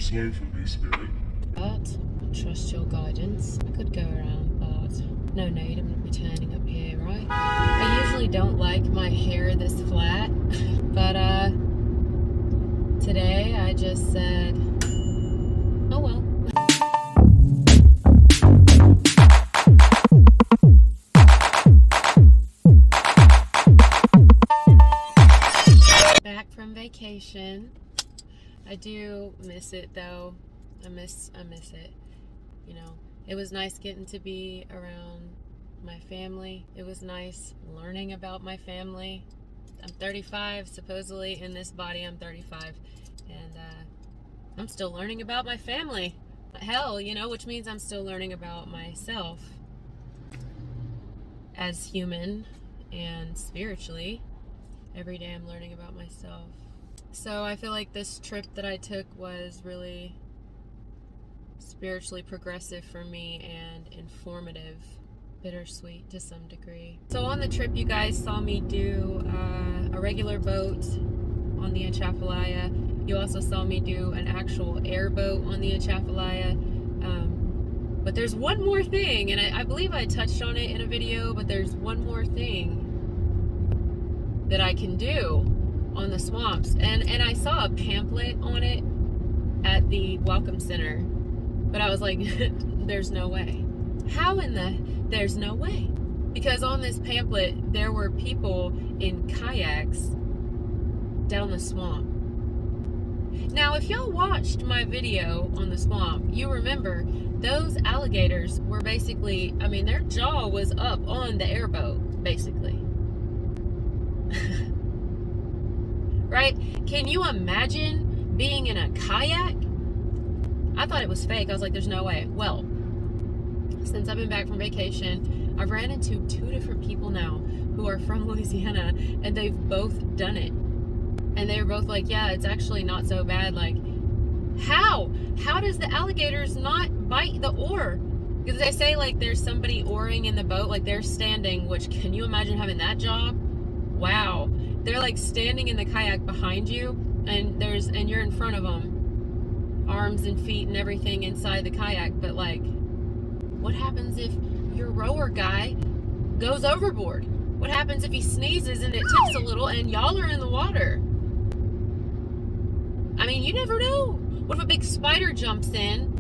slow for me, Spirit. But I trust your guidance. I could go around, but no need. I'm not returning up here, right? I usually don't like my hair this flat, but today I just said, oh well. Back from vacation. I do miss it though. I miss it. You know, it was nice getting to be around my family. It was nice learning about my family. I'm 35, supposedly in this body I'm 35, and I'm still learning about my family. Hell, you know, which means I'm still learning about myself as human and spiritually. Every day I'm learning about myself. So I feel like this trip that I took was really spiritually progressive for me and informative, bittersweet to some degree. So on the trip, you guys saw me do a regular boat on the Atchafalaya. You also saw me do an actual airboat on the Atchafalaya. But there's one more thing, and I believe I touched on it in a video, but there's one more thing that I can do on the swamps. And I saw a pamphlet on it at the Welcome Center. But I was like, there's no way. How in the... There's no way. Because on this pamphlet, there were people in kayaks down the swamp. Now, if y'all watched my video on the swamp, you remember those alligators were basically, I mean, their jaw was up on the airboat, basically. Right? Can you imagine being in a kayak? I thought it was fake. I was like, there's no way. Well, since I've been back from vacation, I've ran into 2 different people now who are from Louisiana, and they've both done it. And they were both like, yeah, it's actually not so bad. Like, how? How does the alligators not bite the oar? Because they say, like, there's somebody oaring in the boat, like they're standing, which, can you imagine having that job? Wow. They're like standing in the kayak behind you, and you're in front of them, arms and feet and everything inside the kayak. But like, what happens if your rower guy goes overboard? What happens if he sneezes and it tips a little and y'all are in the water? I mean, you never know. What if a big spider jumps in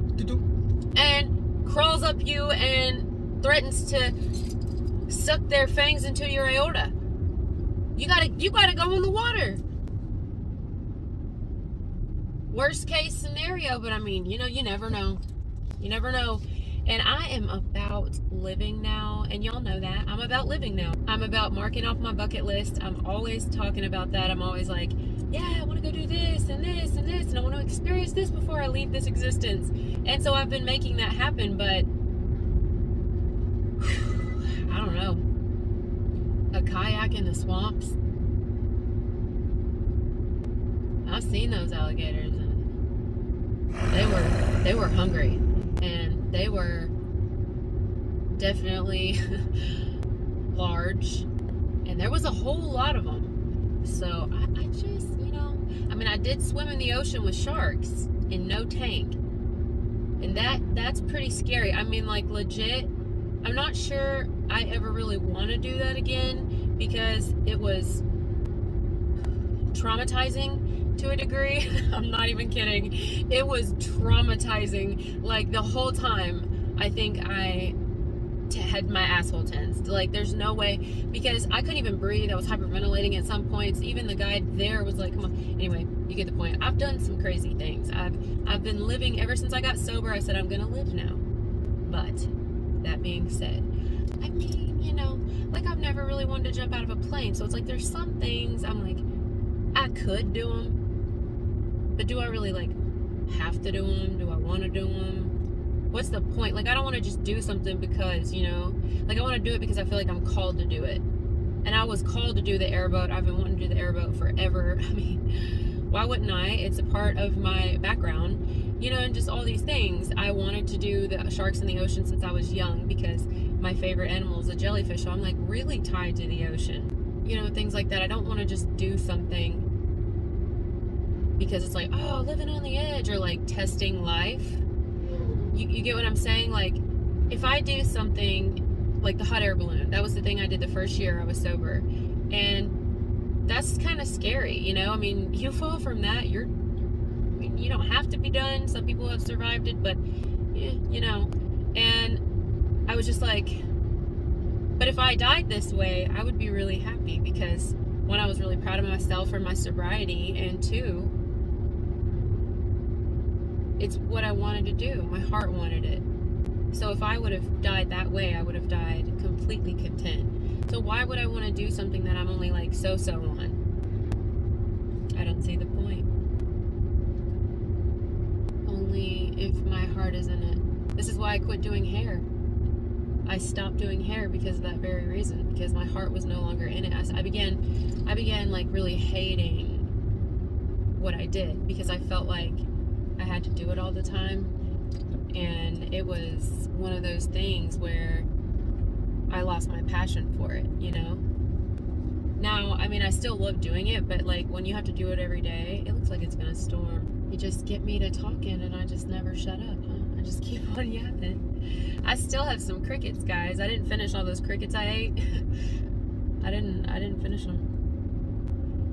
and crawls up you and threatens to suck their fangs into your aorta? You gotta go in the water. Worst case scenario, but I mean, you know, you never know. You never know. And I am about living now, and y'all know that. I'm about living now. I'm about marking off my bucket list. I'm always talking about that. I'm always like, yeah, I want to go do this and this and this, and I want to experience this before I leave this existence. And so I've been making that happen, but I don't know. A kayak in the swamps. I've seen those alligators, and they were hungry, and they were definitely large, and there was a whole lot of them. So I just, you know, I mean, I did swim in the ocean with sharks in no tank, and that's pretty scary. I mean, like, legit, I'm not sure I ever really want to do that again, because it was traumatizing to a degree. I'm not even kidding. It was traumatizing. Like, the whole time, I think I had my asshole tensed. Like, there's no way, because I couldn't even breathe. I was hyperventilating at some points. Even the guide there was like, come on. Anyway, you get the point. I've done some crazy things. I've been living ever since I got sober. I said I'm gonna live now. But that being said, I mean, you know, like, I've never really wanted to jump out of a plane. So it's like, there's some things I'm like, I could do them, but do I really, like, have to do them? Do I want to do them? What's the point? Like, I don't want to just do something because, you know, like, I want to do it because I feel like I'm called to do it. And I was called to do the airboat. I've been wanting to do the airboat forever. I mean, why wouldn't I? It's a part of my background, you know, and just all these things. I wanted to do the sharks in the ocean since I was young, because my favorite animal is a jellyfish. So I'm, like, really tied to the ocean, you know, things like that. I don't want to just do something because it's like, oh, living on the edge, or like testing life. You get what I'm saying? Like, if I do something like the hot air balloon, that was the thing I did the first year I was sober. And that's kind of scary, you know? I mean, you fall from that, you don't have to be done. Some people have survived it, but, you know. And I was just like, but if I died this way, I would be really happy, because one, I was really proud of myself for my sobriety, and two, it's what I wanted to do. My heart wanted it. So if I would have died that way, I would have died completely content. So why would I want to do something that I'm only like so-so on? I don't see the point. Only if my heart is in it. This is why I quit doing hair. I stopped doing hair because of that very reason, because my heart was no longer in it. I began like really hating what I did, because I felt like I had to do it all the time. And it was one of those things where I lost my passion for it, you know? Now, I mean, I still love doing it, but like when you have to do it every day, it looks like it's gonna storm. You just get me to talking and I just never shut up, huh? I just keep on yapping. I still have some crickets, guys. I didn't finish all those crickets I ate. I didn't finish them.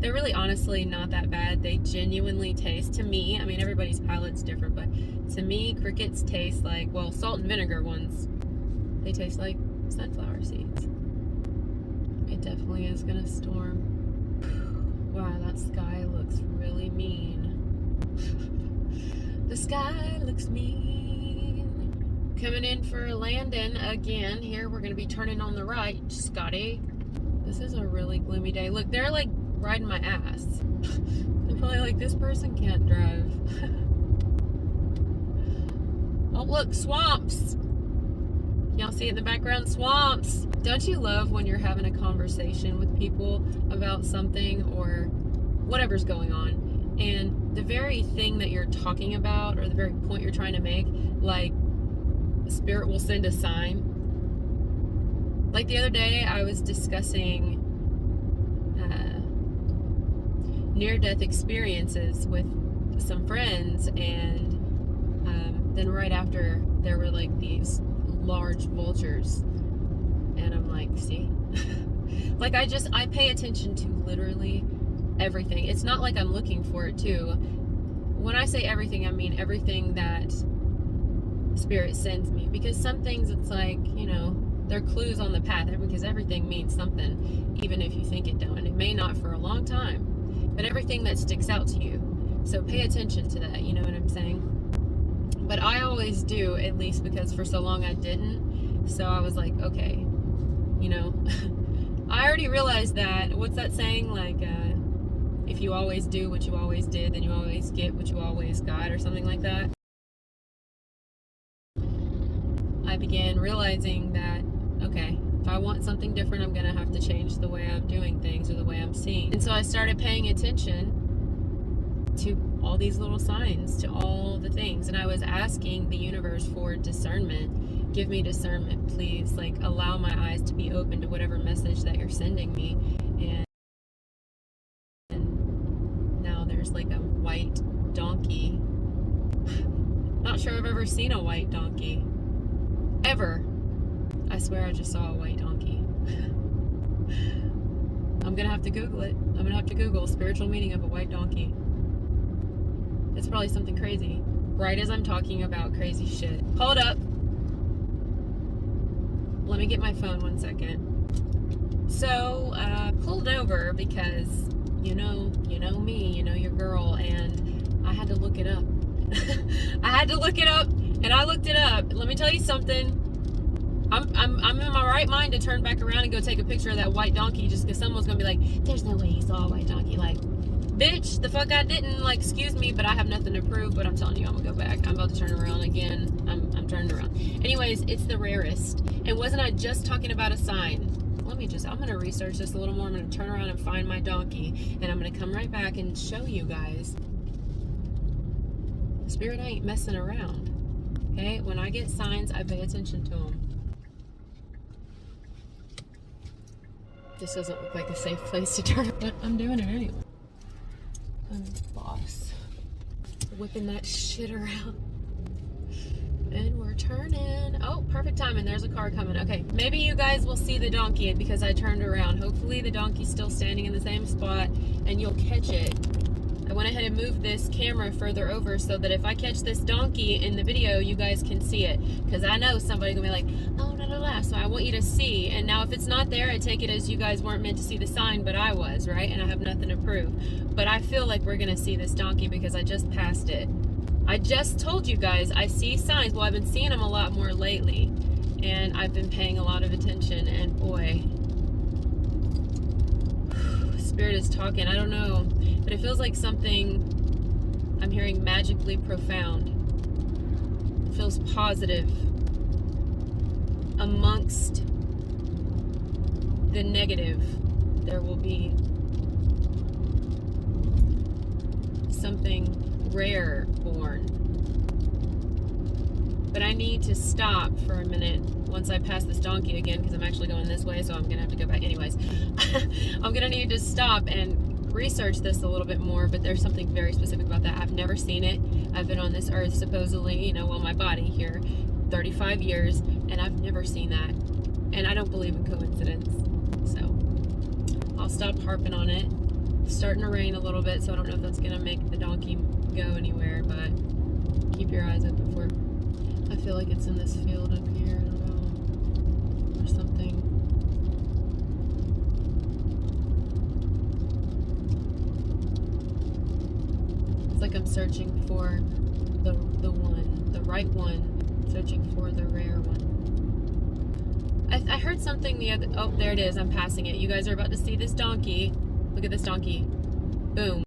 They're really honestly not that bad. They genuinely taste, to me, I mean, everybody's palate's different, but to me, crickets taste like, well, salt and vinegar ones, they taste like sunflower seeds. It definitely is gonna storm. Wow, that sky looks really mean. The sky looks mean. Coming in for a landing again. Here, we're gonna be turning on the right, Scotty. This is a really gloomy day. Look, they're like riding my ass. They're probably like, this person can't drive. Oh, look, swamps. Y'all see it in the background? Swamps. Don't you love when you're having a conversation with people about something or whatever's going on, and the very thing that you're talking about, or the very point you're trying to make, like, Spirit will send a sign. Like the other day, I was discussing near-death experiences with some friends, and then right after, there were like these large vultures, and I'm like, see? Like, I pay attention to literally everything. It's not like I'm looking for it too. When I say everything, I mean everything that Spirit sends me, because some things, it's like, you know, they're clues on the path, because everything means something, even if you think it don't. It may not for a long time, but everything that sticks out to you. So pay attention to that, you know what I'm saying? But I always do, at least, because for so long I didn't. So I was like, okay, you know, I already realized that. What's that saying? Like, if you always do what you always did, then you always get what you always got, or something like that. I began realizing that, okay, if I want something different, I'm gonna have to change the way I'm doing things, or the way I'm seeing. And so I started paying attention to all these little signs, to all the things. And I was asking the universe for discernment. Give me discernment, please. Like, allow my eyes to be open to whatever message that you're sending me. And now there's like a white donkey. Not sure I've ever seen a white donkey. Ever. I swear I just saw a white donkey. I'm gonna have to Google it. I'm gonna have to Google spiritual meaning of a white donkey. It's probably something crazy. Right as I'm talking about crazy shit. Hold up. Let me get my phone 1 second. So, pulled over because, you know me, you know your girl, and I had to look it up. I had to look it up, and I looked it up. Let me tell you something. I'm in my right mind to turn back around and go take a picture of that white donkey, just because someone's gonna be like, there's no way he saw a white donkey. Like, bitch, the fuck I didn't. Like, excuse me, but I have nothing to prove. But I'm telling you, I'm gonna go back. I'm about to turn around again. I'm turning around. Anyways, it's the rarest. And wasn't I just talking about a sign? I'm gonna research this a little more. I'm gonna turn around and find my donkey, and I'm gonna come right back and show you guys. Spirit ain't messing around. Okay? When I get signs, I pay attention to them. This doesn't look like a safe place to turn, but I'm doing it anyway. I'm the boss. whipping that shit around. And we're turning. Oh, perfect timing. There's a car coming. Okay, maybe you guys will see the donkey because I turned around. Hopefully the donkey's still standing in the same spot and you'll catch it. I went ahead and moved this camera further over so that if I catch this donkey in the video, you guys can see it. Because I know somebody's going to be like, oh, la la la. So I want you to see. And now if it's not there, I take it as you guys weren't meant to see the sign, but I was, right? And I have nothing to prove. But I feel like we're going to see this donkey because I just passed it. I just told you guys I see signs. Well, I've been seeing them a lot more lately. And I've been paying a lot of attention. And boy, Spirit is talking. I don't know. But it feels like something I'm hearing magically profound. It feels positive. Amongst the negative, there will be something rare born. But I need to stop for a minute once I pass this donkey again because I'm actually going this way, so I'm gonna have to go back anyways. I'm gonna need to stop and research this a little bit more, but there's something very specific about that. I've never seen it. I've been on this earth supposedly, you know, well, my body here 35 years, and I've never seen that. And I don't believe in coincidence. So I'll stop harping on it. It's starting to rain a little bit, so I don't know if that's gonna make the donkey go anywhere, but keep your eyes open for it. I feel like it's in this field up here, I don't know, or something. It's like I'm searching for the one, the right one, searching for the rare one. I heard something the other, oh, there it is, I'm passing it. You guys are about to see this donkey. Look at this donkey. Boom.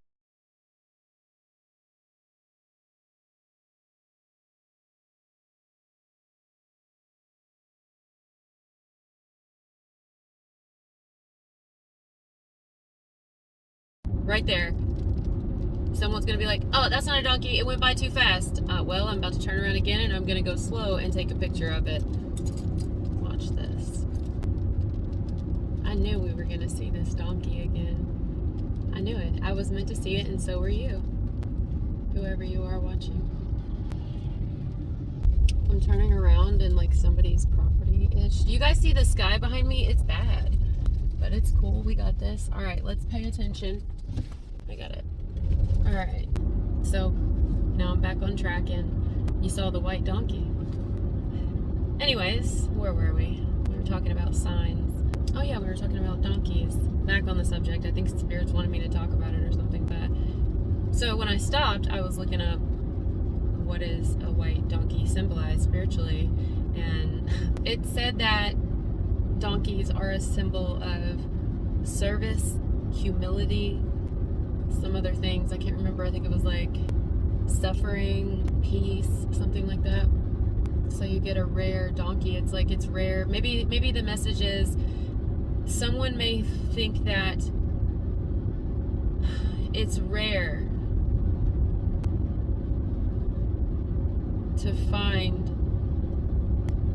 Right there. Someone's gonna be like, oh, that's not a donkey, it went by too fast. Well, I'm about to turn around again and I'm gonna go slow and take a picture of it. Watch this. I knew we were gonna see this donkey again. I knew it. I was meant to see it, and so were you. Whoever you are watching. I'm turning around in like somebody's property-ish. You guys see the sky behind me? It's bad, but it's cool. We got this. All right, let's pay attention. I got it. All right, so now I'm back on track, and you saw the white donkey. Anyways, where were we? We were talking about signs. Oh yeah, we were talking about donkeys. Back on the subject. I think spirits wanted me to talk about it or something, but so when I stopped, I was looking up what is a white donkey symbolize spiritually, and it said that donkeys are a symbol of service, humility, some other things I can't remember. I think it was like suffering, peace, something like that. So you get a rare donkey. It's like it's rare. Maybe the message is someone may think that it's rare to find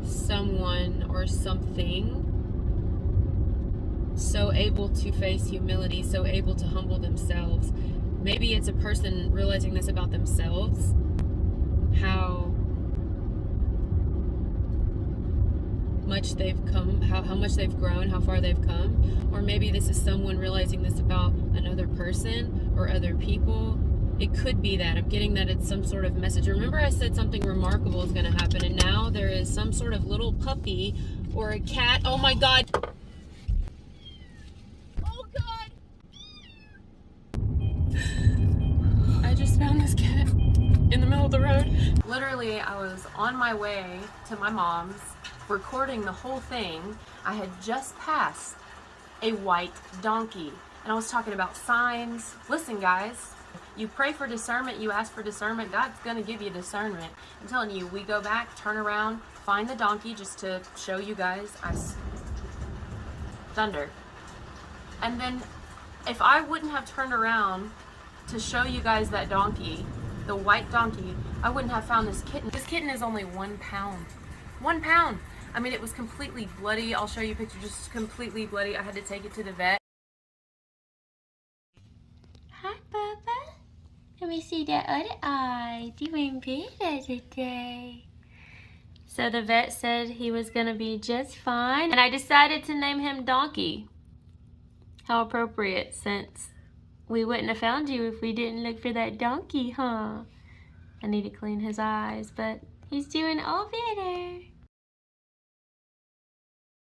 someone or something so able to face humility, so able to humble themselves. Maybe it's a person realizing this about themselves, how much they've come, how much they've grown, how far they've come. Or maybe this is someone realizing this about another person or other people. It could be that. I'm getting that it's some sort of message. Remember I said something remarkable is going to happen, and now there is some sort of little puppy or a cat. Oh my God. Oh God. I just found this cat in the middle of the road. Literally, I was on my way to my mom's, recording the whole thing. I had just passed a white donkey, and I was talking about signs. Listen, guys, you pray for discernment, you ask for discernment, God's gonna give you discernment. I'm telling you, we go back, turn around, find the donkey just to show you guys. Thunder. And then if I wouldn't have turned around to show you guys that donkey, the white donkey, I wouldn't have found this kitten. This kitten is only 1 pound. 1 pound. I mean, it was completely bloody. I'll show you a picture, just completely bloody. I had to take it to the vet. Hi, Bubba. me see that other eye. Doing better today. So the vet said he was going to be just fine. And I decided to name him Donkey. How appropriate, since we wouldn't have found you if we didn't look for that donkey, huh? I need to clean his eyes, but he's doing all better.